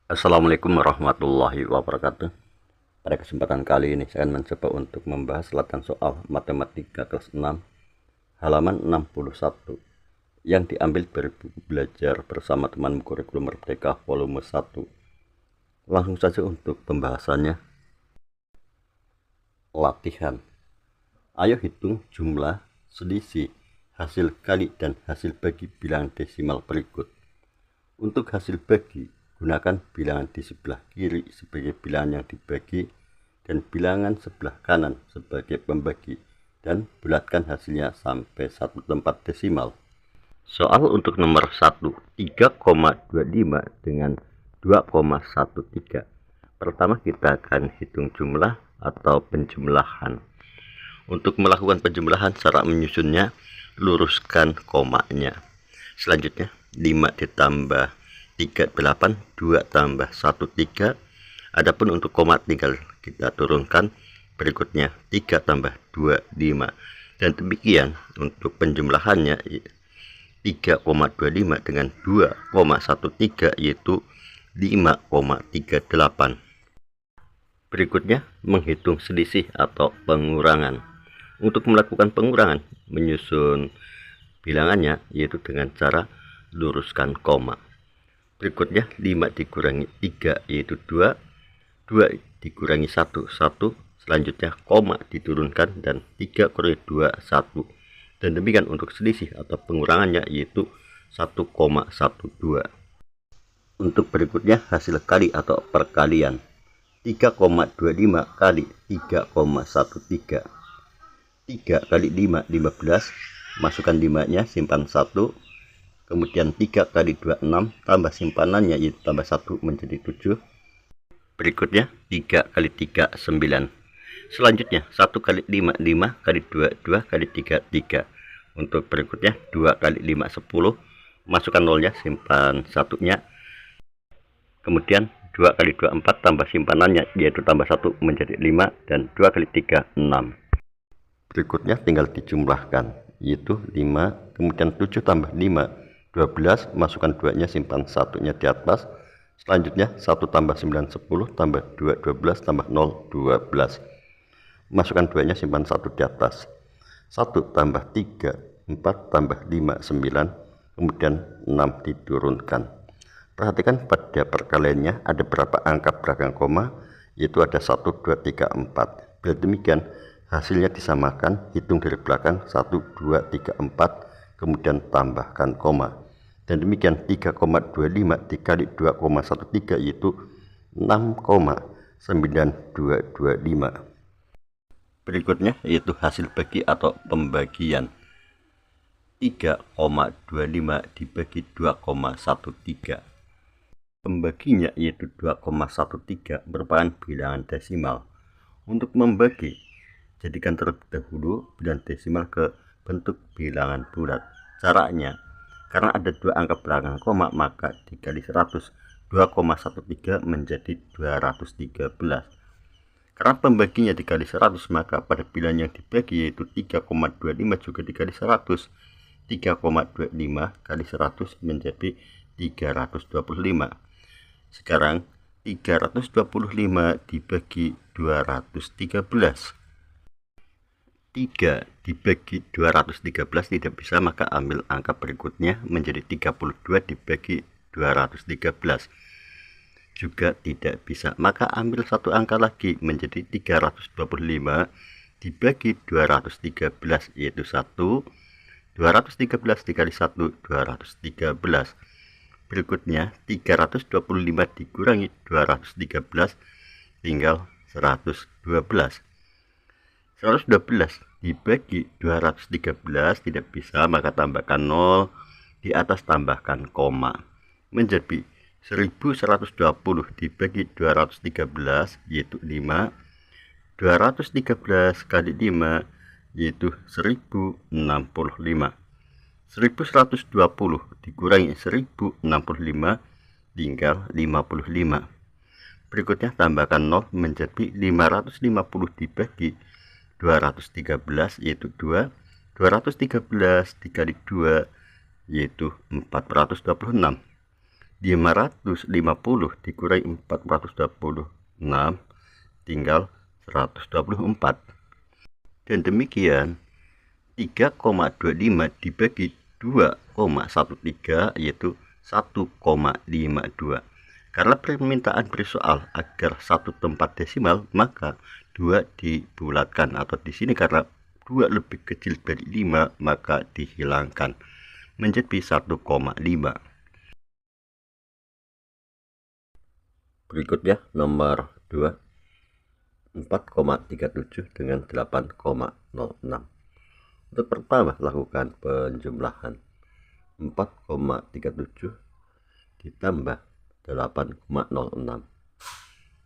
Assalamualaikum warahmatullahi wabarakatuh. Pada kesempatan kali ini saya akan mencoba untuk membahas latihan soal matematika kelas 6 halaman 61 yang diambil dari buku belajar bersama teman kurikulum Merdeka volume 1. Langsung saja untuk pembahasannya. Latihan. Ayo hitung jumlah, selisih, hasil kali dan hasil bagi bilangan desimal berikut. Untuk hasil bagi, gunakan bilangan di sebelah kiri sebagai bilangan yang dibagi dan bilangan sebelah kanan sebagai pembagi, dan bulatkan hasilnya sampai satu tempat desimal. Soal untuk nomor 1, 3,25 dengan 2,13. Pertama kita akan hitung jumlah atau penjumlahan. Untuk melakukan penjumlahan cara menyusunnya, luruskan komanya. Selanjutnya 5 ditambah 38, 2 tambah 1, 3. Adapun untuk koma tinggal kita turunkan. Berikutnya 3 tambah 2, 5. Dan demikian untuk penjumlahannya 3,25 dengan 2,13 yaitu 5,38. Berikutnya menghitung selisih atau pengurangan. Untuk melakukan pengurangan, menyusun bilangannya yaitu dengan cara luruskan koma. Berikutnya 5 dikurangi 3 yaitu 2, 2 dikurangi 1, 1, selanjutnya koma diturunkan dan 3 kurangi 2, 1. Dan demikian untuk selisih atau pengurangannya yaitu 1,12. Untuk berikutnya hasil kali atau perkalian. 3,25 kali 3,13. 3 kali 5, 15. Masukkan 5-nya, simpan 1. Kemudian 3 kali 2, 6. Tambah simpanannya yaitu tambah 1 menjadi 7. Berikutnya 3 kali 3, 9. Selanjutnya 1 kali 5, 5 kali 2, 2 kali 3, 3. Untuk berikutnya 2 kali 5, 10. Masukkan nolnya, simpan 1-nya. Kemudian 2 kali 2, 4 tambah simpanannya yaitu tambah 1 menjadi 5. Dan 2 kali 3, 6. Berikutnya tinggal dijumlahkan yaitu 5. Kemudian 7 tambah 5, 12. Masukkan 2-nya, simpan 1-nya di atas. Selanjutnya 1 tambah 9, 10. Tambah 2, 12. Tambah 0, 12. Masukkan 2-nya, simpan 1 di atas. 1 tambah 3, 4 tambah 5, 9. Kemudian 6 diturunkan. Perhatikan pada perkaliannya ada berapa angka belakang koma, yaitu ada 1, 2, 3, 4. Bila demikian hasilnya disamakan, hitung dari belakang 1, 2, 3, 4, kemudian tambahkan koma. Dan demikian 3,25 dikali 2,13 yaitu 6,9225. Berikutnya yaitu hasil bagi atau pembagian. 3,25 dibagi 2,13. Pembaginya yaitu 2,13 merupakan bilangan desimal. Untuk membagi, jadikan terlebih dahulu bilangan desimal ke bentuk bilangan bulat. Caranya, karena ada 2 angka belakang koma, maka dikali 100, 2,13 menjadi 213. Karena pembaginya dikali 100, maka pada bilangan yang dibagi yaitu 3,25 juga dikali 100. 3,25 kali 100 menjadi 325. Sekarang 325 dibagi 213. 3 dibagi 213 tidak bisa, maka ambil angka berikutnya menjadi 32 dibagi 213. Juga tidak bisa, maka ambil satu angka lagi menjadi 325 dibagi 213 yaitu 1. 213 dikali 1, 213. Berikutnya 325 dikurangi 213 tinggal 112. 112 dibagi 213 tidak bisa, maka tambahkan 0, di atas tambahkan koma, menjadi 1120 dibagi 213 yaitu 5. 213 kali 5 yaitu 1065. 1120 dikurangi 1065 tinggal 55. Berikutnya tambahkan 0 menjadi 550 dibagi 213 yaitu 2. 213 dikali 2 yaitu 426. 550 dikurangi 426 tinggal 124. Dan demikian 3,25 dibagi 2,13 yaitu 1,52. Karena permintaan bersoal agar satu tempat desimal, maka 2 dibulatkan, atau di sini karena 2 lebih kecil dari 5 maka dihilangkan menjadi 1,5. Berikutnya nomor 2, 4,37 dengan 8,06. Untuk pertama lakukan penjumlahan. 4,37 ditambah 8,06,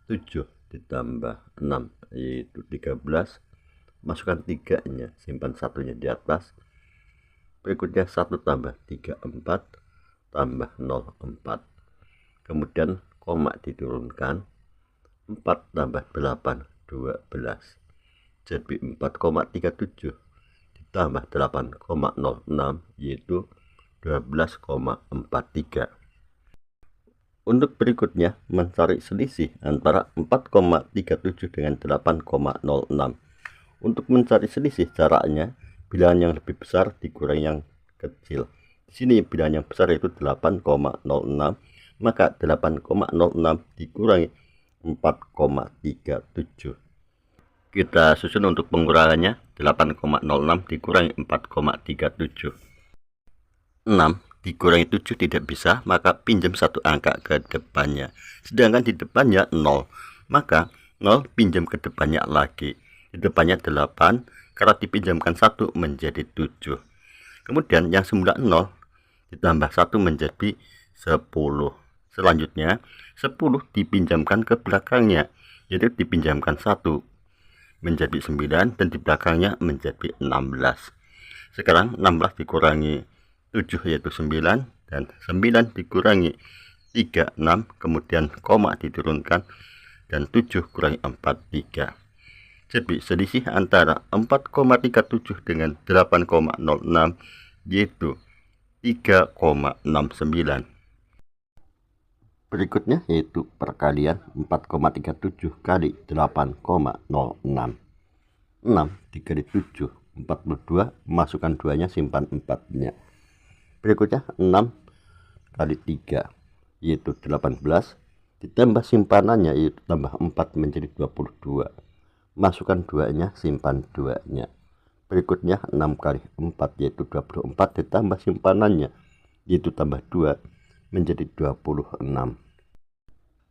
7 ditambah 6 yaitu 13. Masukkan 3-nya, simpan 1-nya di atas. Berikutnya 1 tambah 3, 4 tambah 0, 4. Kemudian koma diturunkan, 4 tambah 8, 12. Jadi 4,37 ditambah 8,06 yaitu 12,43. Untuk berikutnya mencari selisih antara 4,37 dengan 8,06. Untuk mencari selisih caranya bilangan yang lebih besar dikurangi yang kecil. Di sini bilangan yang besar yaitu 8,06, maka 8,06 dikurangi 4,37. Kita susun untuk pengurangannya. 8,06 dikurangi 4,37. 6 dikurangi 7 tidak bisa, maka pinjam satu angka ke depannya. Sedangkan di depannya 0, maka 0 pinjam ke depannya lagi. Di depannya 8, karena dipinjamkan 1 menjadi 7. Kemudian yang semula 0 ditambah 1 menjadi 10. Selanjutnya 10 dipinjamkan ke belakangnya, yaitu dipinjamkan 1 menjadi 9 dan di belakangnya menjadi 16. Sekarang 16 dikurangi 7 yaitu 9, dan 9 dikurangi 3, 6, kemudian koma diturunkan, dan 7 kurangi 4, 3. Jadi selisih antara 4,37 dengan 8,06 yaitu 3,69. Berikutnya yaitu perkalian 4,37 kali 8,06. 6 dikali 7, 42, masukkan 2-nya, simpan 4-nya. Berikutnya 6 kali 3 yaitu 18, ditambah simpanannya yaitu tambah 4 menjadi 22. Masukkan 2-nya, simpan 2-nya. Berikutnya 6 kali 4 yaitu 24, ditambah simpanannya yaitu tambah 2 menjadi 26.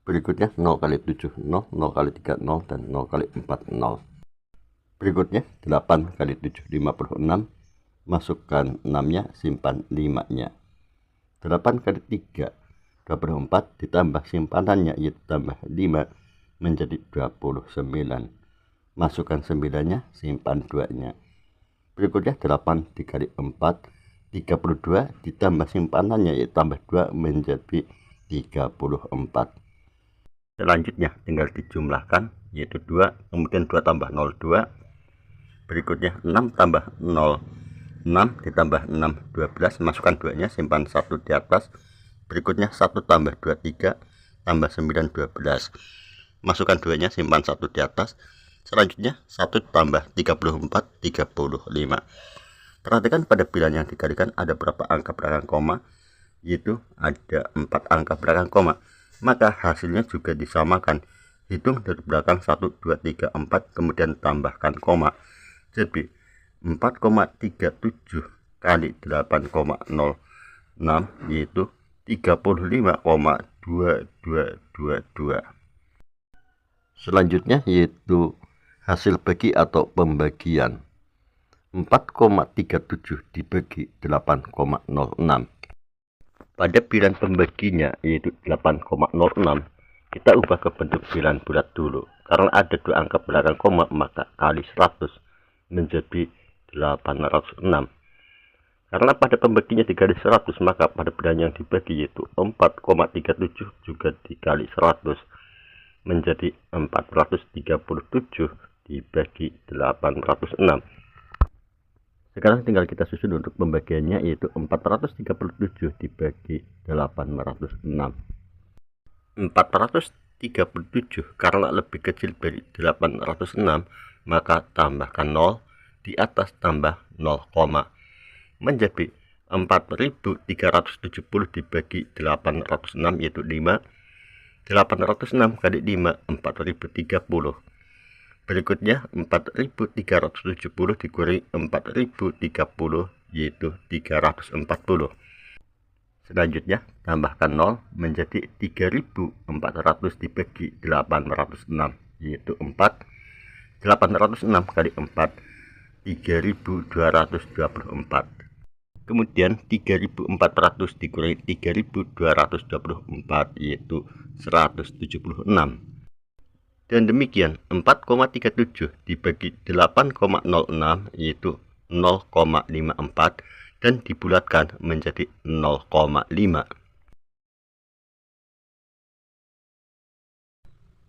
Berikutnya 0 kali 7 0, 0 kali 3 0, dan 0 kali 4 0. Berikutnya 8 kali 7 56. Masukkan 6-nya, simpan 5-nya. 8 kali 3 24, ditambah simpanannya yaitu tambah 5 menjadi 29. Masukkan 9-nya, simpan 2-nya. Berikutnya 8 dikali 4 32, ditambah simpanannya yaitu tambah 2 menjadi 34. Selanjutnya tinggal dijumlahkan yaitu 2, kemudian 2 tambah 0, 2. Berikutnya 6 tambah 0, 6, ditambah 6, 12. Masukkan 2-nya, simpan 1 di atas. Berikutnya 1 tambah 2, 3, tambah 9, 12. Masukkan 2-nya, simpan 1 di atas. Selanjutnya 1 tambah 34, 35. Perhatikan pada bilangan yang dikalikan ada berapa angka belakang koma, yaitu ada 4 angka belakang koma. Maka hasilnya juga disamakan. Hitung dari belakang 1, 2, 3, 4, kemudian tambahkan koma. Jadi 4,37 kali 8,06 yaitu 35,2222. Selanjutnya yaitu hasil bagi atau pembagian. 4,37 dibagi 8,06. Pada bilangan pembaginya yaitu 8,06, kita ubah ke bentuk bilangan bulat dulu. Karena ada 2 angka belakang koma, maka kali 100 menjadi 806. Karena pada pembaginya dikali 100, maka pada bilangan yang dibagi yaitu 4,37 juga dikali 100 menjadi 437 dibagi 806. Sekarang tinggal kita susun untuk pembagiannya, yaitu 437 dibagi 806. 437 karena lebih kecil dari 806, maka tambahkan 0 di atas tambah 0, menjadi 4370 dibagi 806, yaitu 5. 806 kali 5 4030. Berikutnya 4370 dikurangi 4030, yaitu 340. Selanjutnya tambahkan 0 menjadi 3400 dibagi 806, yaitu 4. 806 kali 4 3224. Kemudian 3400 dikurangi 3224, yaitu 176. Dan demikian 4,37 dibagi 8,06, yaitu 0,54, dan dibulatkan menjadi 0,5.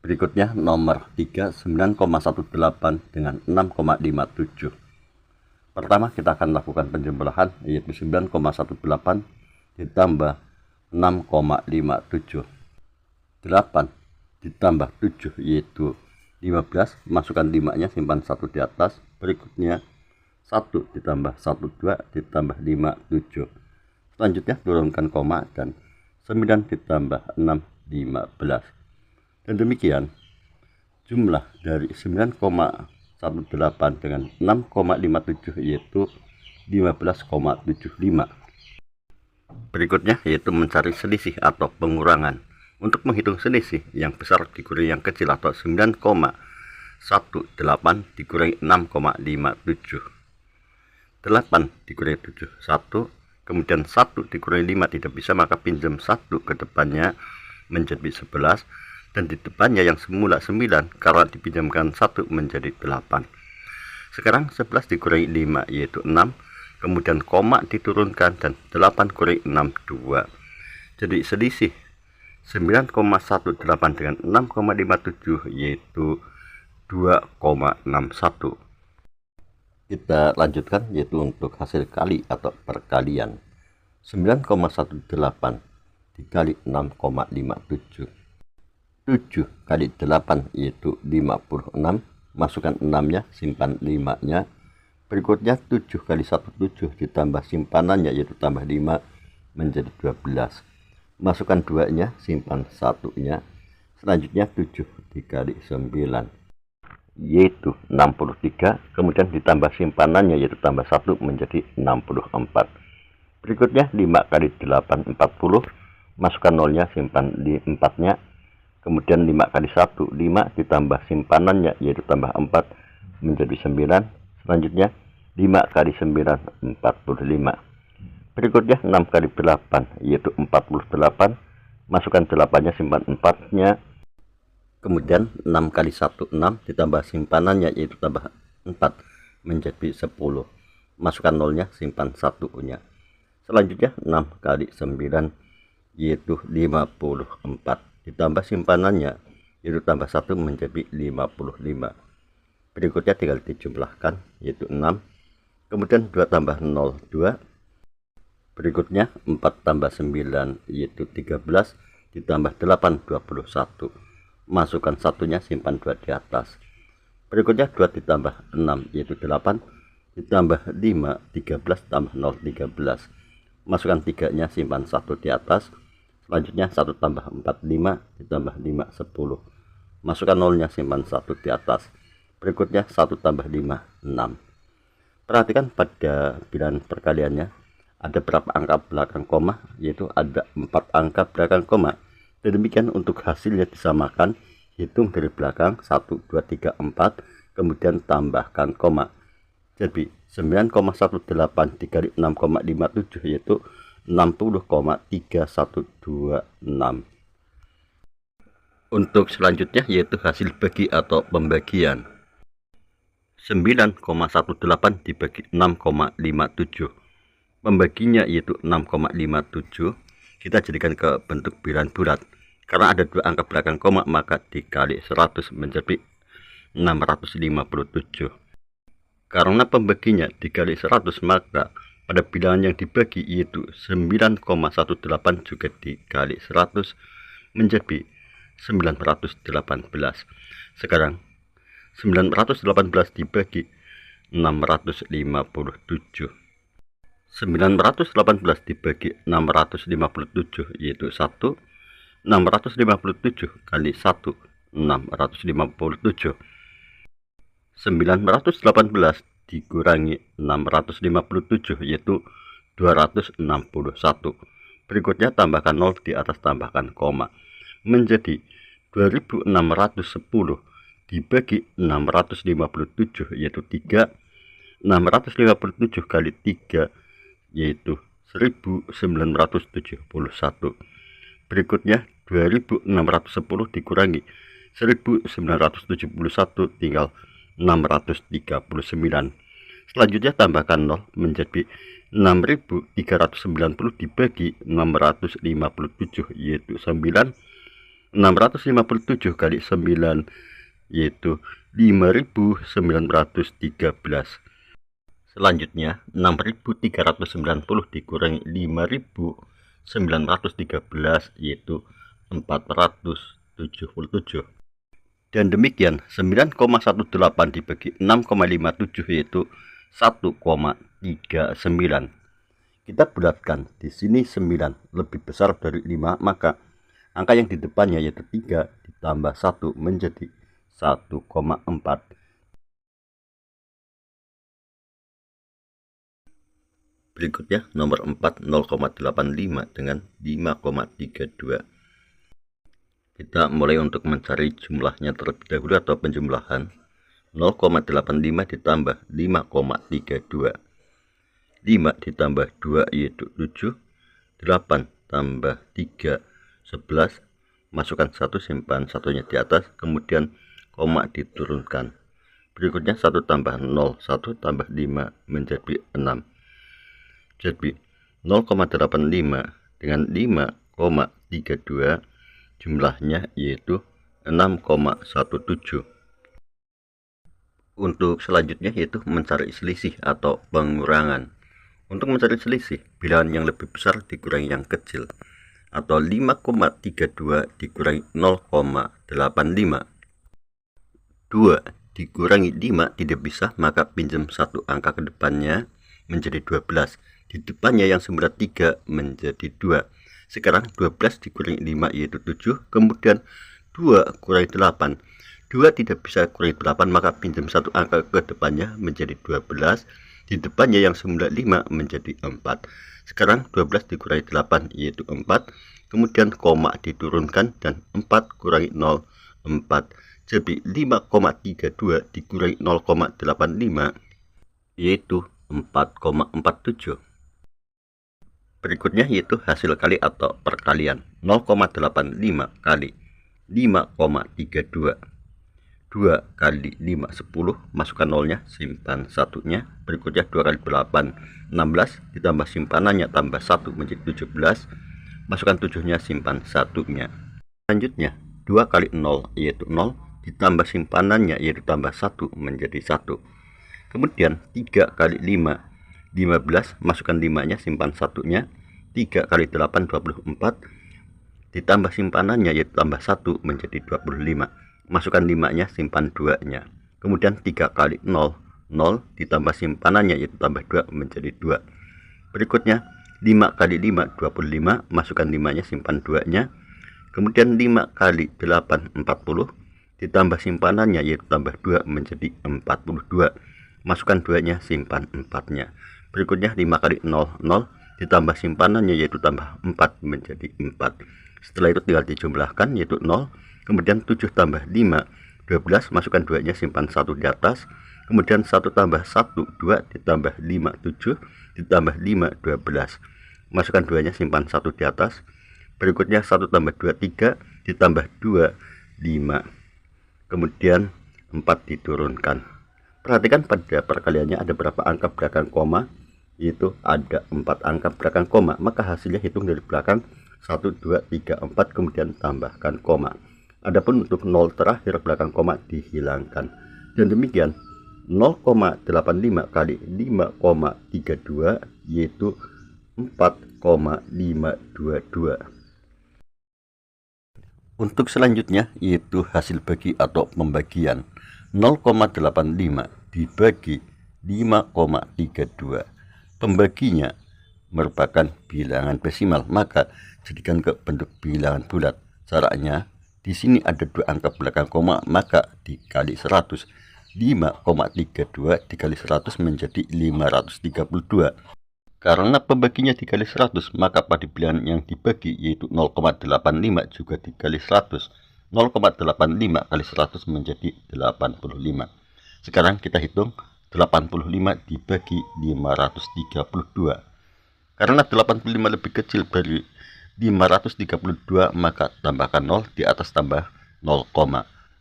Berikutnya nomor 3, 9,18 dengan 6,57. Pertama kita akan lakukan penjumlahan, yaitu 9,18 ditambah 6,57. 8 ditambah 7 yaitu 15, masukkan 5-nya, simpan 1 di atas. Berikutnya 1 ditambah 1, 2 ditambah 5, 7. Selanjutnya turunkan koma dan 9 ditambah 6, 15. Dan demikian jumlah dari 9,18 dengan 6,57 yaitu 15,75. Berikutnya yaitu mencari selisih atau pengurangan. Untuk menghitung selisih, yang besar dikurangi yang kecil atau 9,18 dikurangi 6,57. 8 dikurangi 7, 1. Kemudian 1 dikurangi 5 tidak bisa, maka pinjam 1 ke depannya menjadi 11. Dan di depannya yang semula 9 karena dipinjamkan 1 menjadi 8. Sekarang 11 dikurangi 5 yaitu 6. Kemudian koma diturunkan dan 8 kurangi 6, 2. Jadi selisih 9,18 dengan 6,57 yaitu 2,61. Kita lanjutkan, yaitu untuk hasil kali atau perkalian. 9,18 dikali 6,57. 7 kali 8 yaitu 56. Masukkan 6-nya, simpan 5-nya. Berikutnya 7 kali 1, 7 ditambah simpanannya yaitu tambah 5 menjadi 12. Masukkan 2-nya, simpan 1-nya. Selanjutnya 7 dikali 9 yaitu 63. Kemudian ditambah simpanannya yaitu tambah 1 menjadi 64. Berikutnya 5 kali 8, 40. Masukkan 0-nya, simpan di 4-nya. Kemudian 5 kali 1, 5 ditambah simpanannya yaitu tambah 4 menjadi 9. Selanjutnya 5 kali 9, 45. Berikutnya 6 kali 8 yaitu 48. Masukkan 8-nya, simpan 4-nya. Kemudian 6 kali 1, 6 ditambah simpanannya yaitu tambah 4 menjadi 10. Masukkan 0-nya, simpan 1-nya. Selanjutnya 6 kali 9 yaitu 54. Ditambah simpanannya yaitu tambah 1 menjadi 55. Berikutnya tinggal dijumlahkan yaitu 6. Kemudian 2 tambah 0, 2. Berikutnya 4 tambah 9 yaitu 13. Ditambah 8, 21. Masukkan 1-nya, simpan 2 di atas. Berikutnya 2 ditambah 6 yaitu 8. Ditambah 5, 13 tambah 0, 13. Masukkan 3-nya, simpan 1 di atas. Selanjutnya 1 tambah 4, 5 ditambah 5, 10. Masukkan 0-nya, simpan 1 di atas. Berikutnya 1 tambah 5, 6. Perhatikan pada bilangan perkaliannya ada berapa angka belakang koma, yaitu ada 4 angka belakang koma. Dan demikian untuk hasilnya disamakan, hitung dari belakang 1, 2, 3, 4, kemudian tambahkan koma. Jadi 9,18 dikali 6,57 yaitu 60,3126. Untuk selanjutnya yaitu hasil bagi atau pembagian. 9,18 dibagi 6,57. Pembaginya yaitu 6,57. Kita jadikan ke bentuk bilangan bulat. Karena ada 2 angka belakang koma, maka dikali 100 menjadi 657. Karena pembaginya dikali 100, maka pada bilangan yang dibagi yaitu 9,18 juga dikali 100 menjadi 918. Sekarang 918 dibagi 657. 918 dibagi 657 yaitu 1. 657 kali 1, 657. 918 dikurangi 657 yaitu 261. Berikutnya tambahkan 0 di atas, tambahkan koma, menjadi 2610 dibagi 657 yaitu 3. 657 kali 3 yaitu 1971. Berikutnya 2610 dikurangi 1971 tinggal 639. Selanjutnya tambahkan 0 menjadi 6390 dibagi 657 yaitu 9. 657 kali 9 yaitu 5913. Selanjutnya 6390 dikurangi 5913 yaitu 477. Dan demikian 9,18 dibagi 6,57 yaitu 1,39. Kita bulatkan di sini 9 lebih besar dari 5, maka angka yang di depannya yaitu 3 ditambah 1 menjadi 1,4. Berikutnya nomor 4 0,85 dengan 5,32. Kita mulai untuk mencari jumlahnya terlebih dahulu atau penjumlahan. 0,85 ditambah 5,32. 5 ditambah 2 yaitu 7. 8 tambah 3 11. Masukkan 1, simpan satunya di atas, kemudian koma diturunkan. Berikutnya 1 tambah 0, 1 tambah 5 menjadi 6. Jadi 0,85 dengan 5,32 jumlahnya yaitu 6,17. Untuk selanjutnya yaitu mencari selisih atau pengurangan. Untuk mencari selisih, bilangan yang lebih besar dikurangi yang kecil, atau 5,32 dikurangi 0,85. 2 dikurangi 5 tidak bisa, maka pinjam satu angka ke depannya menjadi 12. Di depannya yang semula 3 menjadi 2. Sekarang 12 dikurangi 5 yaitu 7. Kemudian 2 kurangi 8. 2 tidak bisa kurangi 8, maka pinjam satu angka ke depannya menjadi 12. Di depannya yang semula 5 menjadi 4. Sekarang 12 dikurangi 8 yaitu 4. Kemudian koma diturunkan dan 4 kurangi 0, 4. Jadi 5,32 dikurangi 0,85 yaitu 4,47. Berikutnya yaitu hasil kali atau perkalian. 0,85 kali 5,32. 2 kali 5 10, masukkan 0-nya, simpan satunya. Berikutnya 2 kali 8 16, ditambah simpanannya tambah 1 menjadi 17. Masukkan 7-nya, simpan satunya. Selanjutnya 2 kali 0 yaitu 0, ditambah simpanannya yaitu tambah 1 menjadi 1. Kemudian 3 kali 5 15, masukkan 5-nya, simpan satunya. 3 kali 8 24, ditambah simpanannya yaitu tambah 1 menjadi 25. Masukkan 5-nya, simpan 2-nya. Kemudian 3 kali 0 0, ditambah simpanannya yaitu tambah 2 menjadi 2. Berikutnya 5 kali 5 25, masukkan 5-nya, simpan 2-nya. Kemudian 5 kali 8 40, ditambah simpanannya yaitu tambah 2 menjadi 42. Masukkan 2-nya, simpan 4-nya. Berikutnya 5 kali 0 0, ditambah simpanannya yaitu tambah 4 menjadi 4. Setelah itu tinggal dijumlahkan yaitu 0. Kemudian 7 tambah 5 12, masukkan 2-nya, simpan 1 di atas. Kemudian 1 tambah 1 2, ditambah 5 7, ditambah 5 12. Masukkan 2-nya, simpan 1 di atas. Berikutnya 1 tambah 2 3, ditambah 2 5. Kemudian 4 diturunkan. Perhatikan pada perkaliannya ada berapa angka belakang koma, yaitu ada 4 angka belakang koma. Maka hasilnya hitung dari belakang 1 2 3 4, kemudian tambahkan koma. Adapun untuk 0 terakhir belakang koma dihilangkan. Dan demikian 0,85 kali 5,32 yaitu 4,522. Untuk selanjutnya yaitu hasil bagi atau pembagian. 0,85 dibagi 5,32. Pembaginya merupakan bilangan desimal, maka jadikan ke bentuk bilangan bulat. Caranya, di sini ada dua angka belakang koma, maka dikali 100. 5,32 dikali 100 menjadi 532. Karena pembaginya dikali 100, maka pada bilangan yang dibagi yaitu 0,85 juga dikali 100. 0,85 kali 100 menjadi 85. Sekarang kita hitung 85 dibagi 532. Karena 85 lebih kecil dari 532, maka tambahkan 0 di atas tambah 0,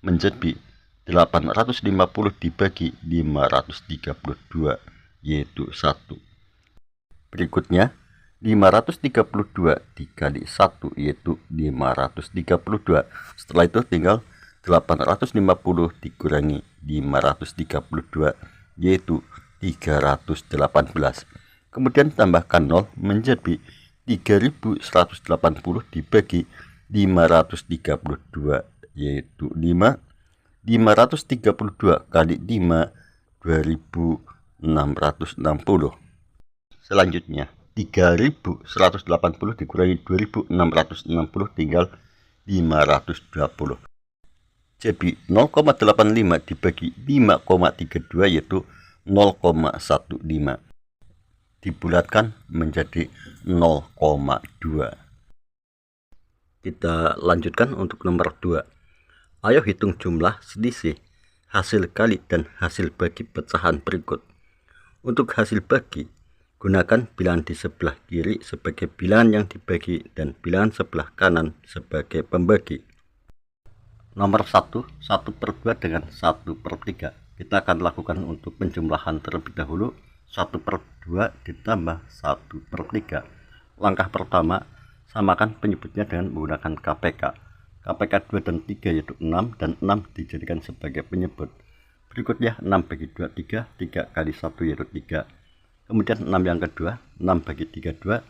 menjadi 850 dibagi 532 yaitu 1. Berikutnya 532 dikali 1 yaitu 532. Setelah itu tinggal 850 dikurangi 532 yaitu 318. Kemudian tambahkan 0 menjadi 3180 dibagi 532 yaitu 5. 532 kali 5 2660. Selanjutnya 3180 dikurangi 2660 tinggal 520. Jadi 0,85 dibagi 5,32 yaitu 0,15. Dibulatkan menjadi 0,2. Kita lanjutkan untuk nomor 2. Ayo hitung jumlah selisih hasil kali dan hasil bagi pecahan berikut. Untuk hasil bagi, gunakan bilangan di sebelah kiri sebagai bilangan yang dibagi dan bilangan sebelah kanan sebagai pembagi. Nomor 1, 1/2 dengan 1/3. Kita akan lakukan untuk penjumlahan terlebih dahulu. 1/2 ditambah 1/3. Langkah pertama, samakan penyebutnya dengan menggunakan KPK. KPK 2 dan 3 yaitu 6, dan 6 dijadikan sebagai penyebut. Berikutnya 6 bagi 2, 3, 3 kali 1 yaitu 3. Kemudian 6 yang kedua, 6 bagi 3, 2,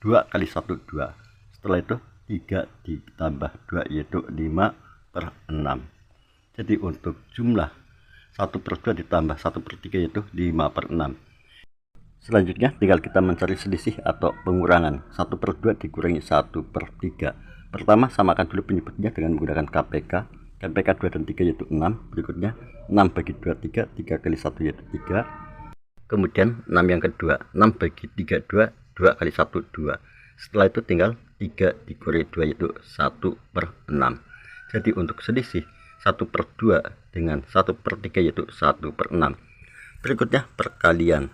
2 kali 1, 2. Setelah itu 3 ditambah 2 yaitu 5/6. Jadi untuk jumlah 1/2 ditambah 1/3 yaitu 5/6. Selanjutnya tinggal kita mencari selisih atau pengurangan. 1/2 dikurangi 1/3. Pertama, samakan dulu penyebutnya dengan menggunakan KPK. KPK 2 dan 3 yaitu 6. Berikutnya 6 bagi 2, 3, 3 kali 1 yaitu 3. Kemudian 6 yang kedua, 6 bagi 3, 2, 2 kali 1, 2. Setelah itu tinggal 3 dikurangi 2 yaitu 1/6. Jadi untuk selisih 1/2 dengan 1/3 yaitu 1/6. Berikutnya perkalian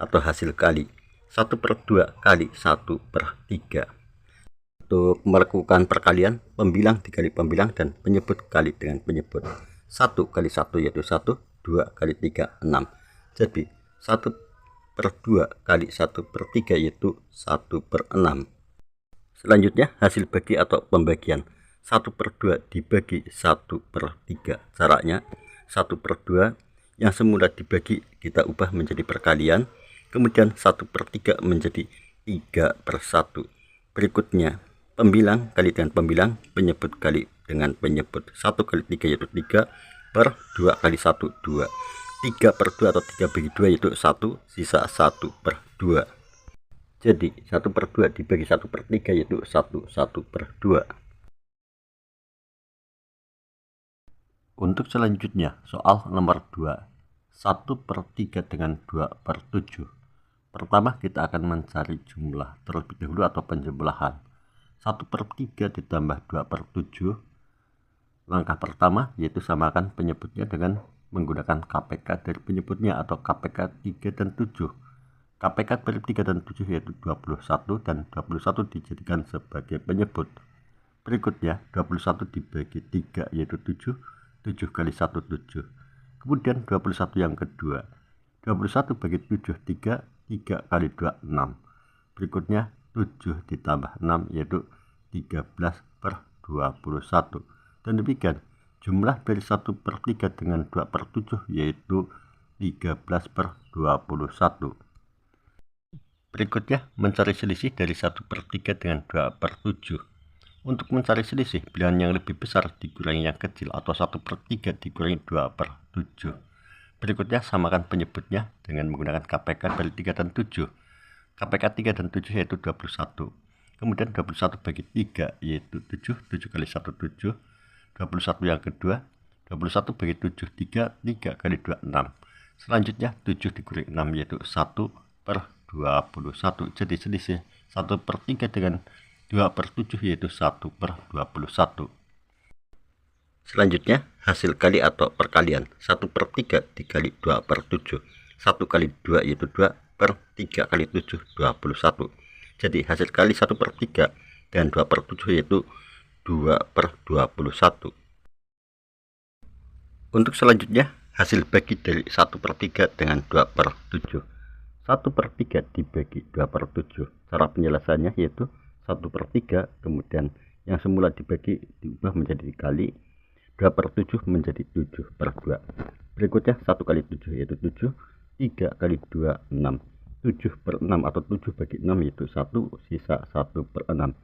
atau hasil kali. 1/2 kali 1/3. Untuk melakukan perkalian, pembilang dikali pembilang dan penyebut kali dengan penyebut. 1 kali 1 yaitu 1, 2 kali 3, 6. Jadi 1/2 kali 1/3 yaitu 1/6. Selanjutnya hasil bagi atau pembagian. 1/2 dibagi 1/3. Caranya 1/2 yang semula dibagi kita ubah menjadi perkalian. Kemudian 1/3 menjadi 3/1. Berikutnya pembilang kali dengan pembilang, penyebut kali dengan penyebut. 1 kali 3 yaitu 3, per 2 kali 1, 2. 3/2 atau 3 bagi 2 yaitu 1, sisa 1/2. Jadi 1/2 dibagi 1/3 yaitu 1/2. Untuk selanjutnya soal nomor 2, 1/3 dengan 2/7. Pertama kita akan mencari jumlah terlebih dahulu atau penjumlahan. 1/3 ditambah 2/7. Langkah pertama yaitu samakan penyebutnya dengan menggunakan KPK dari penyebutnya atau KPK 3 dan 7. KPK dari 3 dan 7 yaitu 21 dan 21 dijadikan sebagai penyebut. Berikutnya 21 dibagi 3 yaitu 7, 7 kali 1, 7. Kemudian 21 yang kedua, 21 bagi 7, 3, 3 kali 2, 6. Berikutnya 7 ditambah 6 yaitu 13/21. Dan demikian jumlah dari 1/3 dengan 2/7 yaitu 13/21. Berikutnya, mencari selisih dari 1/3 dengan 2/7. Untuk mencari selisih, bilangan yang lebih besar dikurangi yang kecil atau 1/3 dikurangi 2/7. Berikutnya, samakan penyebutnya dengan menggunakan KPK dari 3 dan 7. KPK 3 dan 7 yaitu 21. Kemudian 21 bagi 3 yaitu 7, 7 kali 1 7. 21 yang kedua, 21 bagi 7 3, 3 kali 2 6. Selanjutnya 7 dikurangi 6 yaitu 1/21. Jadi selisih 1/3 dengan 2/7 yaitu 1/21. Selanjutnya hasil kali atau perkalian. 1/3 dikali 2/7. 1 kali 2 yaitu 2/3 kali 7 21. Jadi hasil kali 1/3 dan 2/7 yaitu 2/21. Untuk selanjutnya hasil bagi dari 1/3 dengan 2/7. 1/3 dibagi 2/7. Cara penyelesaiannya yaitu 1/3, kemudian yang semula dibagi diubah menjadi dikali, 2/7 menjadi 7/2. Berikutnya 1 kali 7 yaitu 7, 3 kali 2 6. 7/6 atau 7 bagi 6 yaitu 1, sisa 1/6.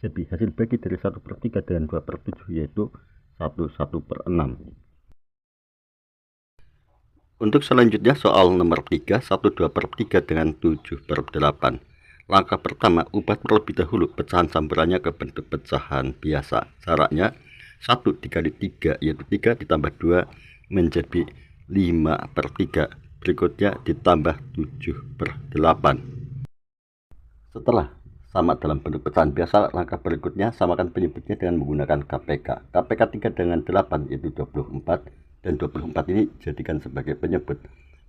Jadi hasil bagi dari 1/3 dengan 2/7 yaitu 1/6. Untuk selanjutnya soal nomor 3, 1/2/3 dengan 7/8. Langkah pertama, ubah terlebih dahulu pecahan sambarannya ke bentuk pecahan biasa. Caranya 1 dikali 3 yaitu 3 ditambah 2 menjadi 5/3. Berikutnya ditambah 7/8. Setelah sama dalam bentuk pecahan biasa, langkah berikutnya samakan penyebutnya dengan menggunakan KPK. KPK 3 dengan 8 yaitu 24, dan 24 ini jadikan sebagai penyebut.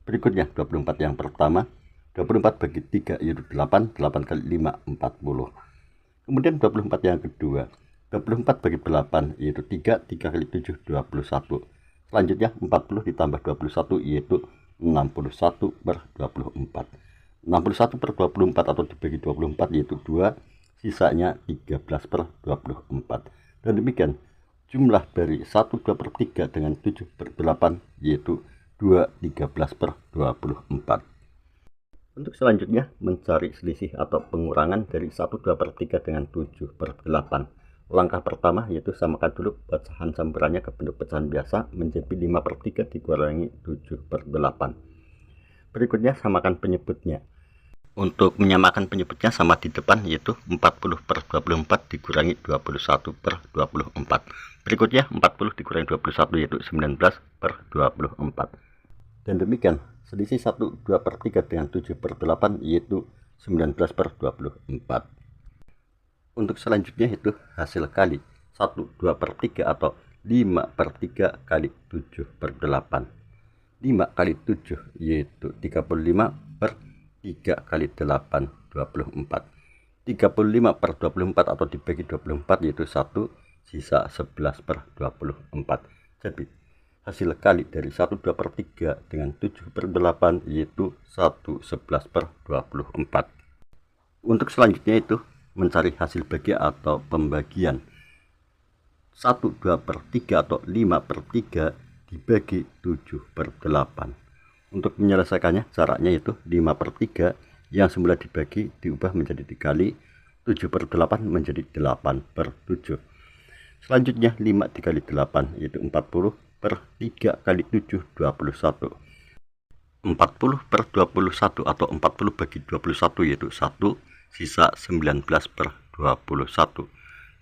Berikutnya 24 yang pertama, 24 bagi 3 yaitu 8, 8 kali 5 40. Kemudian 24 yang kedua, 24 bagi 8 yaitu 3, 3 kali 7 21. Selanjutnya 40 ditambah 21 yaitu 61/24. 61/24 atau dibagi 24 yaitu 2, sisanya 13/24. Dan demikian jumlah dari 1/2/3 dengan 7/8 yaitu 2 13/24. Untuk selanjutnya mencari selisih atau pengurangan dari 1/2/3 dengan 7/8. Langkah pertama yaitu samakan dulu pecahan sambarannya ke bentuk pecahan biasa menjadi 5/3 dikurangi 7/8. Berikutnya samakan penyebutnya. Untuk menyamakan penyebutnya sama di depan yaitu 40/24 dikurangi 21/24. Berikutnya 40 dikurangi 21 yaitu 19/24. Dan demikian selisih 1/2/3 dengan 7/8 yaitu 19/24. Untuk selanjutnya itu hasil kali 1/2/3 atau 5/3 kali 7/8. 5 kali 7 yaitu 35/3 kali 8 24. 35/24 atau dibagi 24 yaitu 1, sisa 11/24. Jadi hasil kali dari 1/2/3 dengan 7/8 yaitu 1/11/24. Untuk selanjutnya itu mencari hasil bagi atau pembagian. 1/2/3 atau 5/3 dibagi 7/8. Untuk menyelesaikannya caranya yaitu 5/3 yang semula dibagi diubah menjadi dikali, 7/8 menjadi 8/7. Selanjutnya 5 dikali 8 yaitu 40/3 kali 7 21. 40/21 atau 40 bagi 21 yaitu 1, sisa 19/21.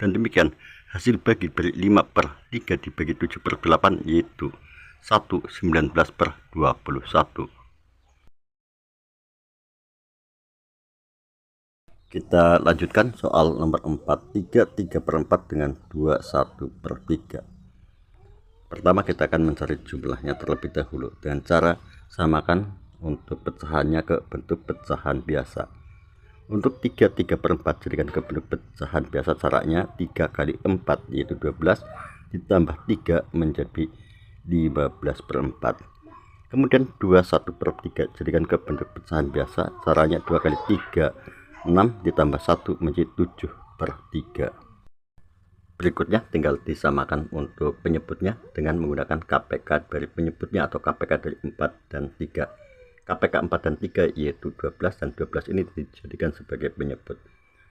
Dan demikian hasil bagi dari 5/3 dibagi 7/8 yaitu 1 19/21. Kita lanjutkan soal nomor 4, 3/4 dengan 21/3. Pertama kita akan mencari jumlahnya terlebih dahulu dengan cara samakan untuk pecahannya ke bentuk pecahan biasa. Untuk 3/4 jadikan ke bentuk pecahan biasa, caranya 3 kali 4 yaitu 12 ditambah 3 menjadi 15/4. Kemudian 21/3 jadikan ke bentuk pecahan biasa, caranya 2 kali 3 6 ditambah 1 menjadi 7/3. Berikutnya tinggal disamakan untuk penyebutnya dengan menggunakan KPK dari penyebutnya atau KPK dari 4 dan 3. KPK 4 dan 3 yaitu 12 dan 12 ini dijadikan sebagai penyebut.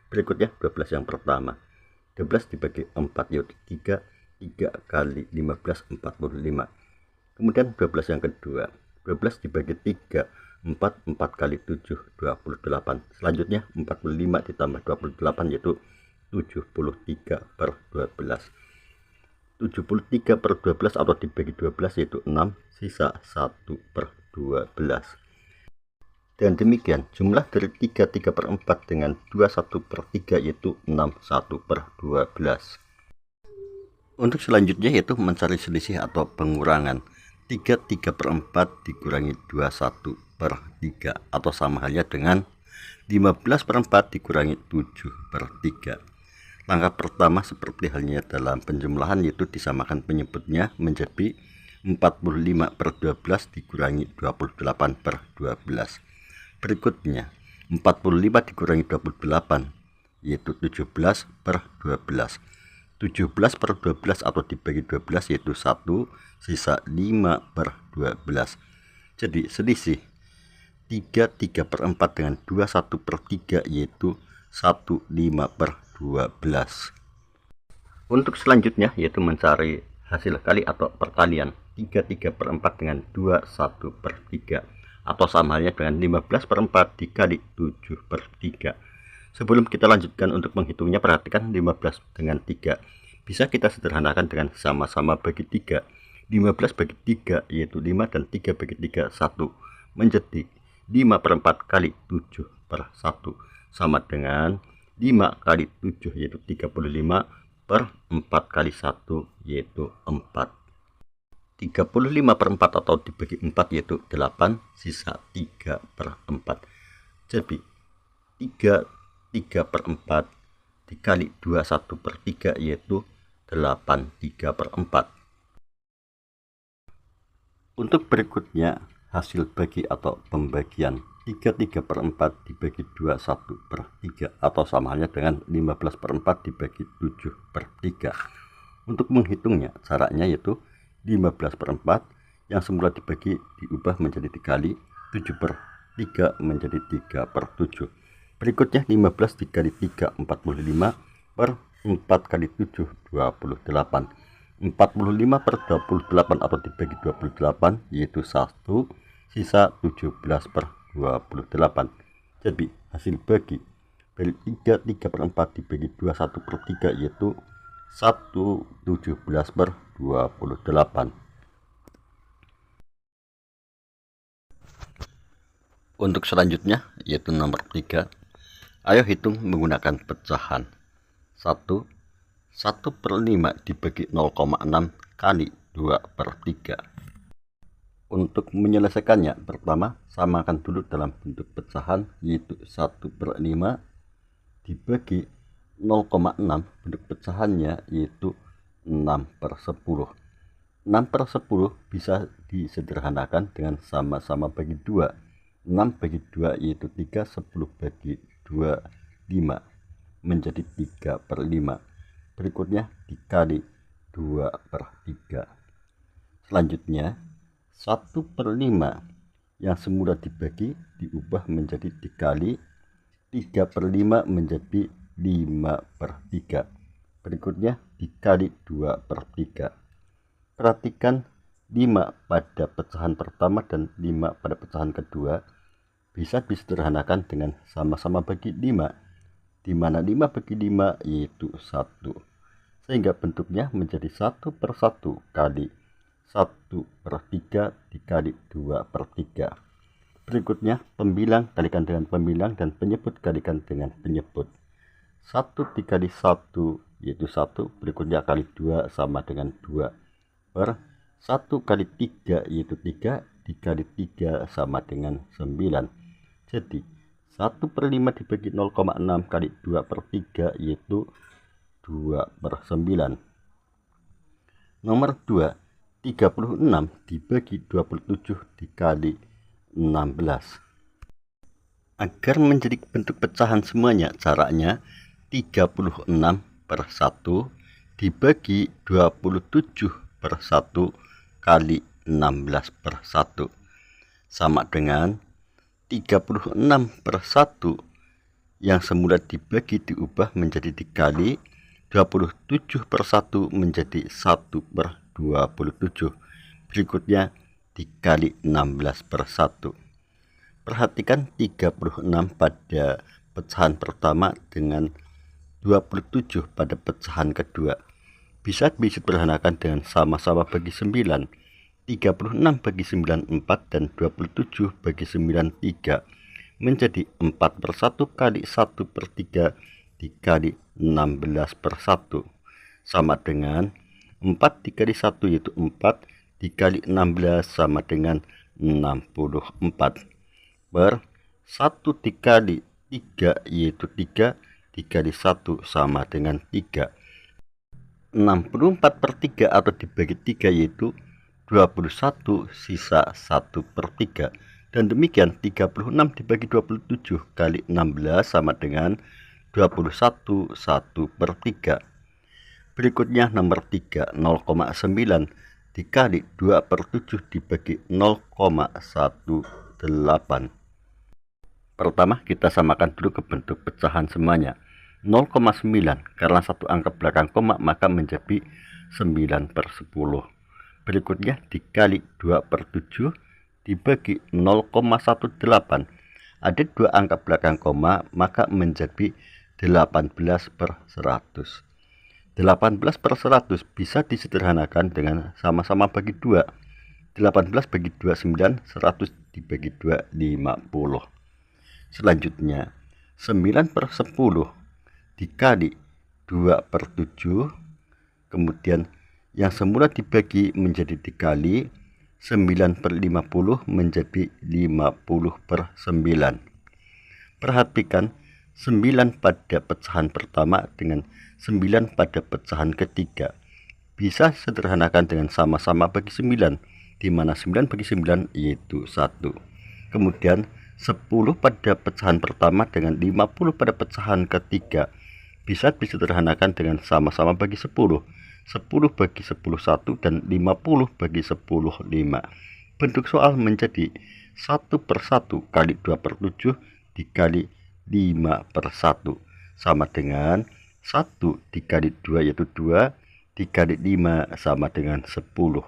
Berikutnya 12 yang pertama. 12 dibagi 4 yaitu 3 kali 15 45. Kemudian 12 yang kedua. 12 dibagi 3 4 kali 7 28. Selanjutnya 45 ditambah 28 yaitu 73 per 12. 73 per 12 atau dibagi 12 yaitu 6, sisa 1 per 12. Dan demikian jumlah dari 3 per 4 dengan 21 per 3 yaitu 6 1 per 12. Untuk selanjutnya yaitu mencari selisih atau pengurangan. 3 per 4 dikurangi 21 per 3 atau sama halnya dengan 15 per 4 dikurangi 7 per 3. Langkah pertama seperti halnya dalam penjumlahan yaitu disamakan penyebutnya menjadi 45 per 12 dikurangi 28 per 12. Berikutnya 45 dikurangi 28 yaitu 17 per 12. 17 per 12 atau dibagi 12 yaitu 1, sisa 5 per 12. Jadi selisih 3 per 4 dengan 21 per 3 yaitu 1 5 per 12. Untuk selanjutnya yaitu mencari hasil kali atau perkalian. 3 per 4 dengan 21 per 3 atau sama halnya dengan 15 per 4 dikali 7 per 3. Sebelum kita lanjutkan untuk menghitungnya, perhatikan 15 dengan 3 bisa kita sederhanakan dengan sama-sama bagi 3. 15 bagi 3 yaitu 5 dan 3 bagi 3 1 menjadi 5 per 4 kali 7 per 1 sama dengan 5 kali 7 yaitu 35 per 4 kali 1 yaitu 4. 35 per 4 atau dibagi 4 yaitu 8, sisa 3 per 4. Jadi 3 per 4 dikali 21 per 3 yaitu 8 3 per 4. Untuk berikutnya hasil bagi atau pembagian. 3 per 4 dibagi 21 per 3 atau sama halnya dengan 15 per 4 dibagi 7 per 3. Untuk menghitungnya caranya yaitu 15 per 4 yang semula dibagi diubah menjadi dikali 7 per 3 menjadi 3 per 7. Berikutnya 15 dikali 3 45 per 4 kali 7 28. 45 per 28 atau dibagi 28 yaitu 1, sisa 17 per 28. Jadi hasil bagi dari 3 per 4 dibagi 21 per 3 yaitu 1 17 per 28. Untuk selanjutnya yaitu nomor 3. Ayo hitung menggunakan pecahan. 1 per 5 dibagi 0,6 kali 2 per 3. Untuk menyelesaikannya, pertama samakan dulu dalam bentuk pecahan yaitu 1 per 5 dibagi 0,6, bentuk pecahannya yaitu 6 per 10. 6 per 10 bisa disederhanakan dengan sama-sama bagi 2. 6 bagi 2 yaitu 3, 10 bagi 2 5 menjadi 3 per 5. Berikutnya dikali 2 per 3. Selanjutnya 1 per 5 yang semula dibagi diubah menjadi dikali 3 per 5 menjadi 5 per 3. Berikutnya dikali 2 per 3. Perhatikan 5 pada pecahan pertama dan 5 pada pecahan kedua bisa disederhanakan dengan sama-sama bagi 5, di mana 5 bagi 5 yaitu 1, sehingga bentuknya menjadi 1 per 1 kali 1 per 3 dikali 2 per 3. Berikutnya pembilang kalikan dengan pembilang dan penyebut kalikan dengan penyebut. 1 dikali 1 yaitu 1, berikutnya kali 2 sama dengan 2 per 1 kali 3 yaitu 3 dikali 3 sama dengan 9. Jadi 1 per 5 dibagi 0,6 kali 2 per 3 yaitu 2 per 9. Nomor 2, 36 dibagi 27 dikali 16. Agar menjadi bentuk pecahan semuanya, caranya 36 per 1 dibagi 27/1 kali 16/1 sama dengan 36/1 yang semula dibagi diubah menjadi dikali 27/1 menjadi 1/27. Berikutnya dikali 16/1. Perhatikan 36 pada pecahan pertama dengan 27 pada pecahan kedua. Bisa disederhanakan dengan sama-sama bagi 9. 36 bagi 9 4 dan 27 bagi 9 3 menjadi 4/1 kali 1/3 dikali 16/1 sama dengan 4 dikali 1 yaitu 4 dikali 16 sama dengan 64 per 1 dikali 3 yaitu 3 dikali 1 sama dengan 3. 64/3 atau dibagi 3 yaitu 21 sisa 1/3. Dan demikian 36 dibagi 27 kali 16 sama dengan 21 1/3. Berikutnya nomor 3, 0,9 dikali 2/7 dibagi 0,18. Pertama kita samakan dulu ke bentuk pecahan semuanya. 0,9 karena satu angka belakang koma maka menjadi 9/10. Berikutnya dikali 2/7 dibagi 0,18. Ada dua angka belakang koma maka menjadi 18/100. 18/100 bisa disederhanakan dengan sama-sama bagi 2. 18 bagi 2 9, 100 dibagi 2 50. Selanjutnya 9/10 dikali 2/7, kemudian yang semula dibagi menjadi dikali 9/50 menjadi 50/9. Perhatikan 9 pada pecahan pertama dengan 9 pada pecahan ketiga. Bisa sederhanakan dengan sama-sama bagi 9, di mana 9 bagi 9 yaitu 1. Kemudian 10 pada pecahan pertama dengan 50 pada pecahan ketiga. Bisa disederhanakan dengan sama-sama bagi 10. 10 bagi 10 1 dan 50 bagi 10 5. Bentuk soal menjadi 1/1 kali 2/7 dikali 5/1 sama dengan 1 dikali 2 yaitu 2 dikali 5 sama dengan 10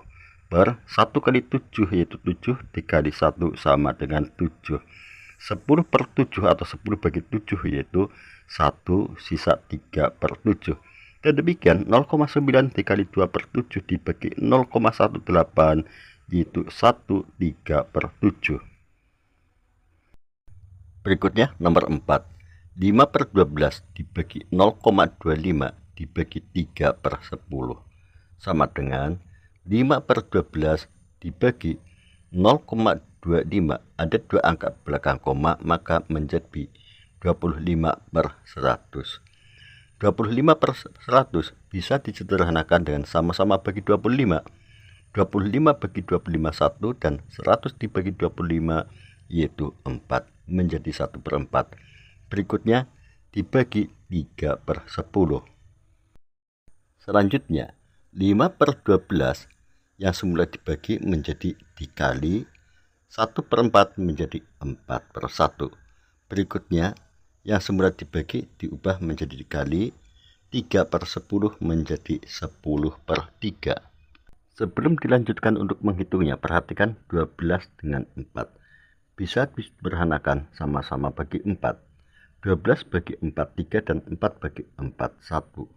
per 1 kali 7 yaitu 7 dikali 1 sama dengan 7. 10/7 atau 10 bagi 7 yaitu 1 sisa 3/7. Dan demikian 0,9 dikali 2/7 dibagi 0,18 yaitu 1/3/7. Berikutnya nomor 4. 5/12 dibagi 0,25 dibagi 3/10 sama dengan 5/12 dibagi 0,25. Ada dua angka belakang koma maka menjadi 25/100. 25/100 bisa disederhanakan dengan sama-sama bagi 25. 25 bagi 25 1 dan 100 dibagi 25 yaitu 4 menjadi 1/4. Berikutnya dibagi 3/10. Selanjutnya 5/12 yang semula dibagi menjadi dikali 1/4 menjadi 4/1. Berikutnya yang semula dibagi diubah menjadi dikali 3/10 menjadi 10/3. Sebelum dilanjutkan untuk menghitungnya, perhatikan 12 dengan 4. Bisa disederhanakan sama-sama bagi 4. 12 bagi 4 3 dan 4 bagi 4 1.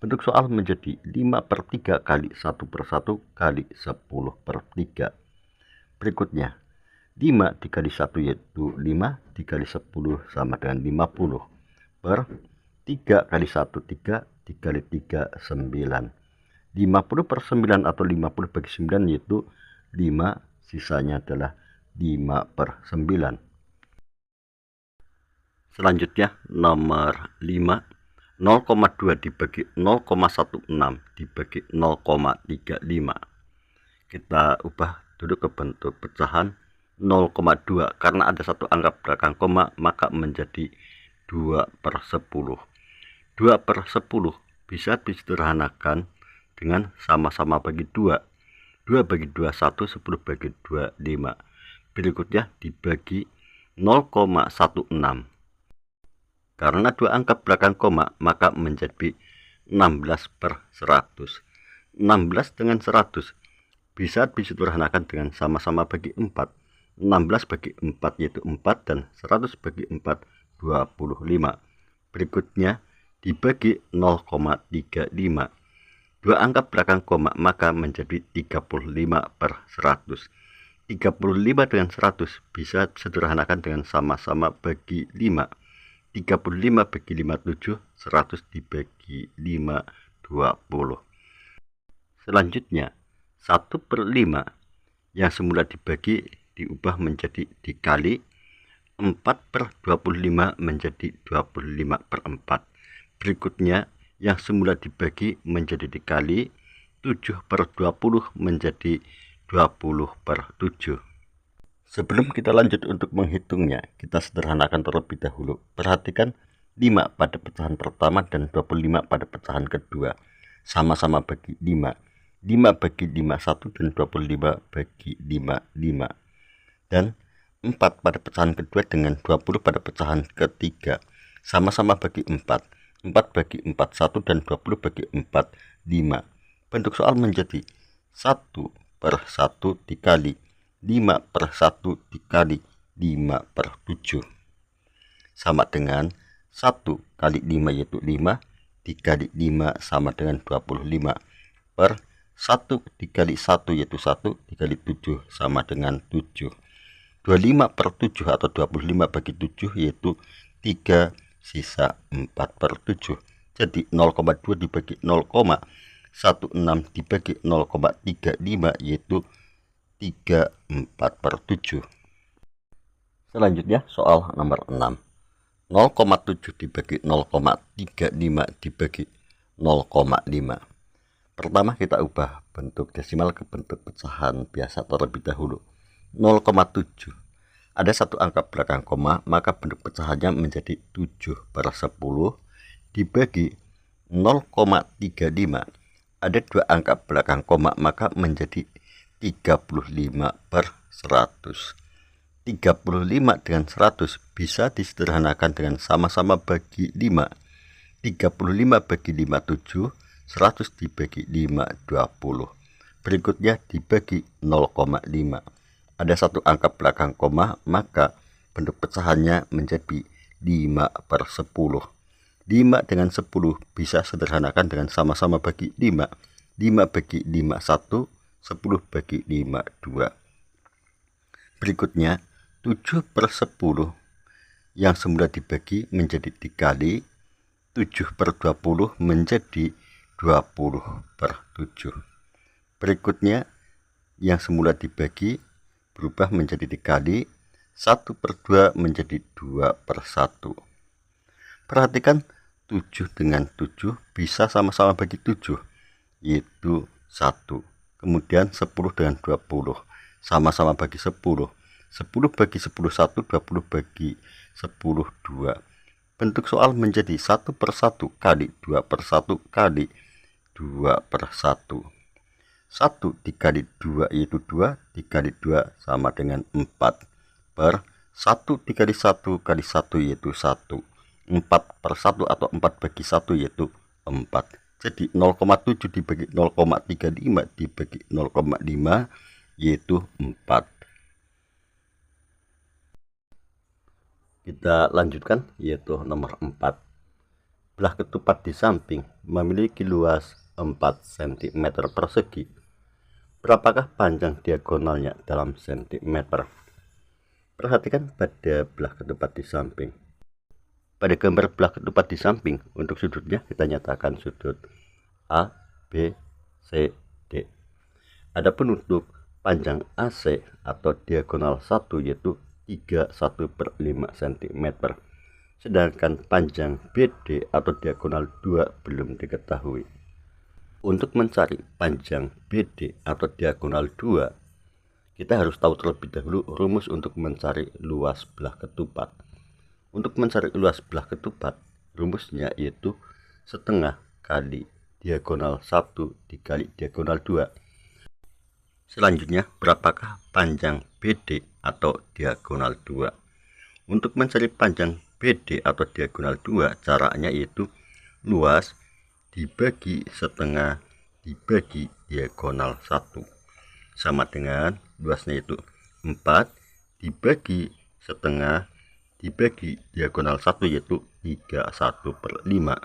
Bentuk soal menjadi 5/3 kali 1/1 kali 10/3. Berikutnya 5 dikali 1 yaitu 5 dikali 10 sama dengan 50 per 3 kali 1 3 dikali 3 9. 50/9 atau 50 bagi 9 yaitu 5, sisanya adalah 5/9. Selanjutnya nomor 5, 0,2 dibagi 0,16 dibagi 0,35. Kita ubah dulu ke bentuk pecahan 0,2 karena ada satu angka belakang koma maka menjadi 2/10. 2/10 bisa disederhanakan dengan sama-sama bagi 2. 2 bagi 2, 1, 10 bagi 2, 5. Berikutnya dibagi 0,16. Karena 2 angka belakang koma, maka menjadi 16/100. 16 dengan 100 bisa disederhanakan dengan sama-sama bagi 4. 16 bagi 4 yaitu 4 dan 100 bagi 4 25. Berikutnya dibagi 0,35. 2 angka belakang koma maka menjadi 35/100. 35 dengan 100 bisa disederhanakan dengan sama-sama bagi 5. 35 bagi 5 7, 100 dibagi 5 20. Selanjutnya 1/5 yang semula dibagi diubah menjadi dikali, 4/25 menjadi 25/4. Berikutnya yang semula dibagi menjadi dikali, 7/20 menjadi 20/7. Sebelum kita lanjut untuk menghitungnya, kita sederhanakan terlebih dahulu. Perhatikan 5 pada pecahan pertama dan 25 pada pecahan kedua. Sama-sama bagi 5. 5 bagi 5 1 dan 25 bagi 5 5. Dan 4 pada pecahan kedua dengan 20 pada pecahan ketiga. Sama-sama bagi 4. 4 bagi 4 1 dan 20 bagi 4 5. Bentuk soal menjadi 1/1 dikali 5/1 dikali 5/7 sama dengan 1 kali 5 yaitu 5 dikali 5 sama dengan 25 per 1 dikali 1 yaitu 1 dikali 7 sama dengan 7. 25/7 atau 25 bagi 7 yaitu 3 sisa 4/7. Jadi 0,2 dibagi 0,16 dibagi 0,35 yaitu 3/4/7. Selanjutnya soal nomor 6. 0,7 dibagi 0,35 dibagi 0,5. Pertama kita ubah bentuk desimal ke bentuk pecahan biasa terlebih dahulu. 0,7. Ada satu angka belakang koma, maka bentuk pecahannya menjadi 7/10 dibagi 0,35. Ada 2 angka belakang koma, maka menjadi 35/100. 35 dengan 100 bisa disederhanakan dengan sama-sama bagi 5. 35 bagi 5 7, 100 dibagi 5 20. Berikutnya dibagi 0,5. Ada satu angka belakang koma, maka bentuk pecahannya menjadi 5/10. 5 dengan 10 bisa sederhanakan dengan sama-sama bagi 5. 5 bagi 5 1, 10 bagi 5 2. Berikutnya 7/10 yang semula dibagi menjadi dikali, 7/20 menjadi 20/7. Berikutnya yang semula dibagi berubah menjadi dikali, 1/2 menjadi 2/1. Perhatikan 7 dengan 7 bisa sama-sama bagi 7 yaitu 1. Kemudian 10 dengan 20 sama-sama bagi 10. 10 bagi 10 1, 20 bagi 10 2. Bentuk soal menjadi 1/1 kali 2/1 kali 2/1. 1 dikali 2 yaitu 2, dikali 2 sama dengan 4, per 1 dikali 1 kali 1 yaitu 1. 4/1 atau 4 bagi 1 yaitu 4. Jadi 0,7 dibagi 0,35 dibagi 0,5 yaitu 4. Kita lanjutkan yaitu nomor 4. Belah ketupat di samping memiliki luas 4 cm persegi. Berapakah panjang diagonalnya dalam sentimeter? Perhatikan pada belah ketupat di samping. Pada gambar belah ketupat di samping, untuk sudutnya kita nyatakan sudut A, B, C, D. Adapun untuk panjang AC atau diagonal 1 yaitu 31/5 cm. Sedangkan panjang BD atau diagonal 2 belum diketahui. Untuk mencari panjang BD atau diagonal 2, kita harus tahu terlebih dahulu rumus untuk mencari luas belah ketupat. Untuk mencari luas belah ketupat, rumusnya yaitu setengah kali diagonal 1 dikali diagonal 2. Selanjutnya, berapakah panjang BD atau diagonal 2? Untuk mencari panjang BD atau diagonal 2, caranya yaitu luas dibagi setengah dibagi diagonal 1. Sama dengan luasnya itu 4 dibagi setengah dibagi diagonal 1, yaitu 31/5.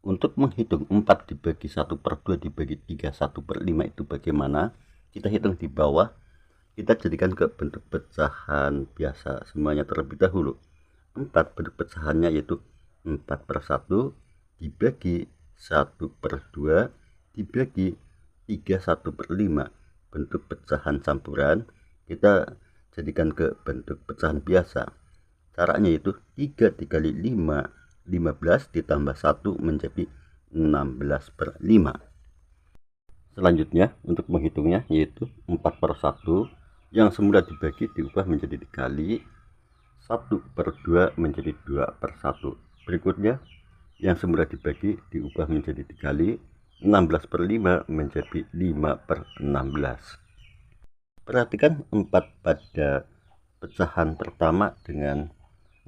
Untuk menghitung 4 dibagi 1/2 dibagi 31/5 itu bagaimana? Kita hitung di bawah. Kita jadikan ke bentuk pecahan biasa semuanya terlebih dahulu. 4 bentuk pecahannya yaitu 4/1 dibagi 1/2 dibagi 31/5. Bentuk pecahan campuran kita jadikan ke bentuk pecahan biasa. Caranya yaitu 3 dikali 5, 15 ditambah 1 menjadi 16/5. Selanjutnya untuk menghitungnya yaitu 4/1 yang semula dibagi diubah menjadi dikali, 1/2 menjadi 2/1. Berikutnya yang semula dibagi diubah menjadi dikali, 16/5 menjadi 5/16. Perhatikan 4 pada pecahan pertama dengan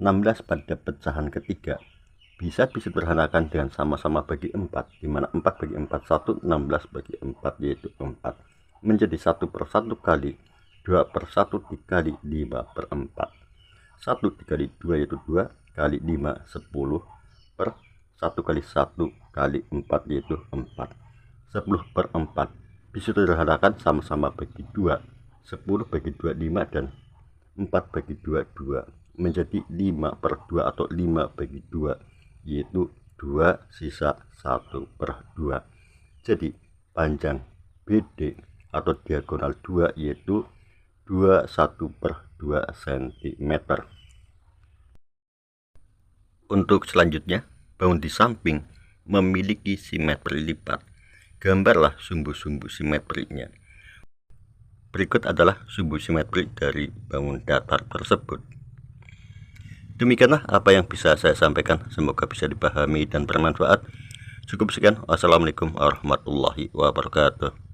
16 pada pecahan ketiga. Bisa disederhanakan dengan sama-sama bagi 4, dimana 4 bagi 4 1, 16 bagi 4 yaitu 4. Menjadi 1/1 kali 2/1 dikali 5/4. 1 dikali 2 yaitu 2, kali 5 10, per 1 kali 1 kali 4 yaitu 4. 10/4. Bisa disederhanakan sama-sama bagi 2. 10 bagi 2 5 dan 4 bagi 2 2. Menjadi 5/2 atau 5 bagi 2, yaitu 2 sisa 1/2. Jadi panjang BD atau diagonal 2 yaitu 21/2 cm. Untuk selanjutnya, bangun di samping memiliki simetri lipat. Gambarlah sumbu-sumbu simetrinya. Berikut adalah sumbu simetri dari bangun datar tersebut. Demikianlah apa yang bisa saya sampaikan. Semoga bisa dipahami dan bermanfaat. Cukup sekian. Wassalamualaikum warahmatullahi wabarakatuh.